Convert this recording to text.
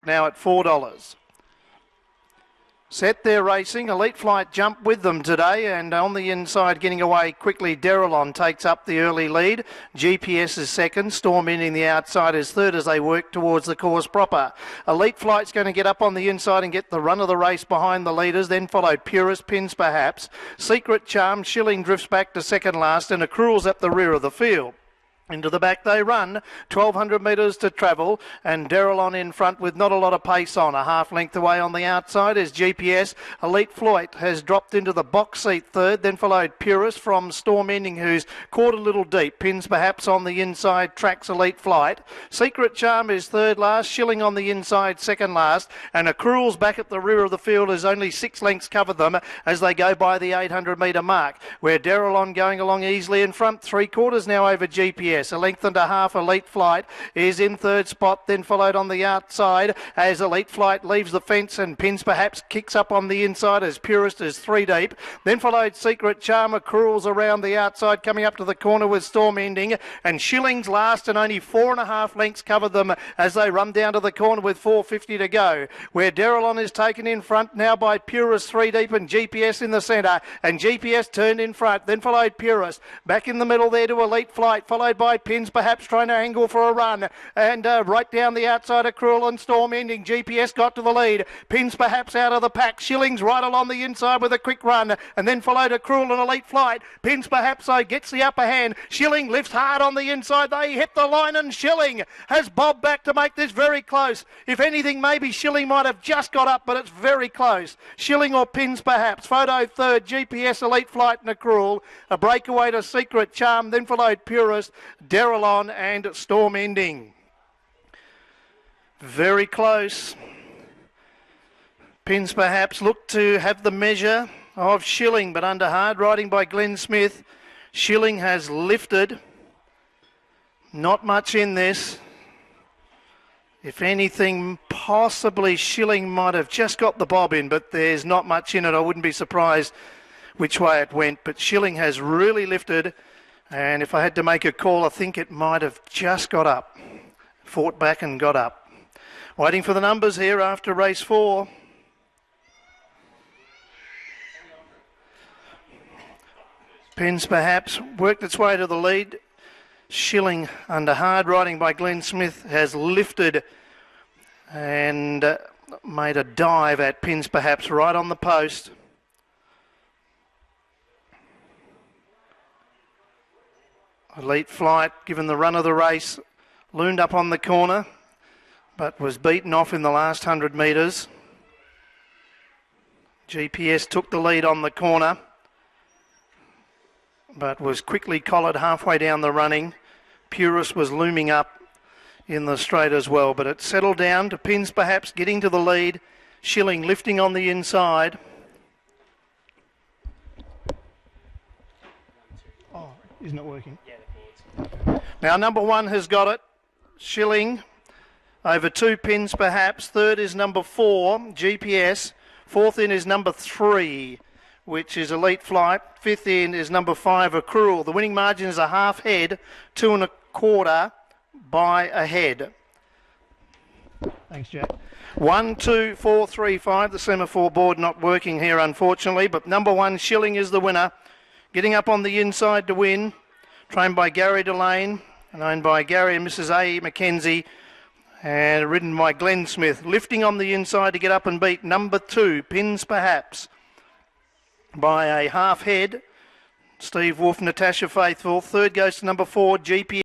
now at $4. Set there racing. Elite Flight jump with them today, and on the inside getting away quickly, Derelon takes up the early lead. GPS is second. Storm in the outside is third as they work towards the course proper. Elite Flight's going to get up on the inside and get the run of the race behind the leaders, then followed Purist, Pins Perhaps. Secret Charm, Shilling drifts back to second last, and Accrual's at the rear of the field. Into the back they run, 1,200 metres to travel, and Derelon in front with not a lot of pace on. A half length away on the outside is GPS. Elite Flight has dropped into the box seat third, then followed Purist from Storm Ending, who's caught a little deep. Pins Perhaps on the inside, tracks Elite Flight. Secret Charm is third last, Shilling on the inside second last, and Accrual's back at the rear of the field as only 6 lengths cover them as they go by the 800 metre mark, where Derelon going along easily in front, 3/4 now over GPS. A length and a half. Elite Flight is in third spot, then followed on the outside as Elite Flight leaves the fence, and Pins Perhaps kicks up on the inside as Purist is 3 deep. Then followed Secret Charm. Accrual's around the outside, coming up to the corner with Storm Ending, and Shilling's last, and only 4.5 lengths cover them as they run down to the corner with 4:50 to go, where Derelon is taken in front now by Purist 3 deep, and GPS in the centre, and GPS turned in front, then followed Purist. Back in the middle there to Elite Flight, followed by Pins Perhaps trying to angle for a run, and right down the outside Accrual and Storm Ending. GPS got to the lead. Pins Perhaps out of the pack. Shilling's right along the inside with a quick run, and then followed Accrual and Elite Flight. Pins Perhaps though gets the upper hand. Shilling lifts hard on the inside. They hit the line, and Shilling has bobbed back to make this very close. If anything, maybe Shilling might have just got up, but it's very close. Shilling or Pins Perhaps. Photo third, GPS, Elite Flight and Accrual. A breakaway to Secret Charm, then followed Purist, Derelon and Storm Ending. Very close. Pins Perhaps look to have the measure of Shilling, but under hard riding by Glenn Smith, Shilling has lifted. Not much in this. If anything, possibly Shilling might have just got the bob in, but there's not much in it. I wouldn't be surprised which way it went, but Shilling has really lifted. And if I had to make a call, I think it might have just got up. Fought back and got up. Waiting for the numbers here after race 4. Pins Perhaps worked its way to the lead. Shilling, under hard riding by Glenn Smith, has lifted and made a dive at Pins Perhaps right on the post. Elite Flight, given the run of the race, loomed up on the corner, but was beaten off in the last 100 metres. GPS took the lead on the corner, but was quickly collared halfway down the running. Purist was looming up in the straight as well, but it settled down to Pins Perhaps getting to the lead. Shilling lifting on the inside. Oh, isn't it working? Now number 1 has got it. Shilling over 2 Pins Perhaps. Third is number 4, GPS. Fourth in is number 3, which is Elite Flight. Fifth in is number 5, Accrual. The winning margin is a half head, 2 1/4 by a head. Thanks, Jack. 1, 2, 4, 3, 5. The semaphore board not working here, unfortunately, but number 1, Shilling, is the winner. Getting up on the inside to win. Trained by Gary Delane and owned by Gary and Mrs. A. Mackenzie, and ridden by Glenn Smith. Lifting on the inside to get up and beat number 2, Pins Perhaps, by a half head. Steve Wolf, Natasha Faithful. Third goes to number 4, GP.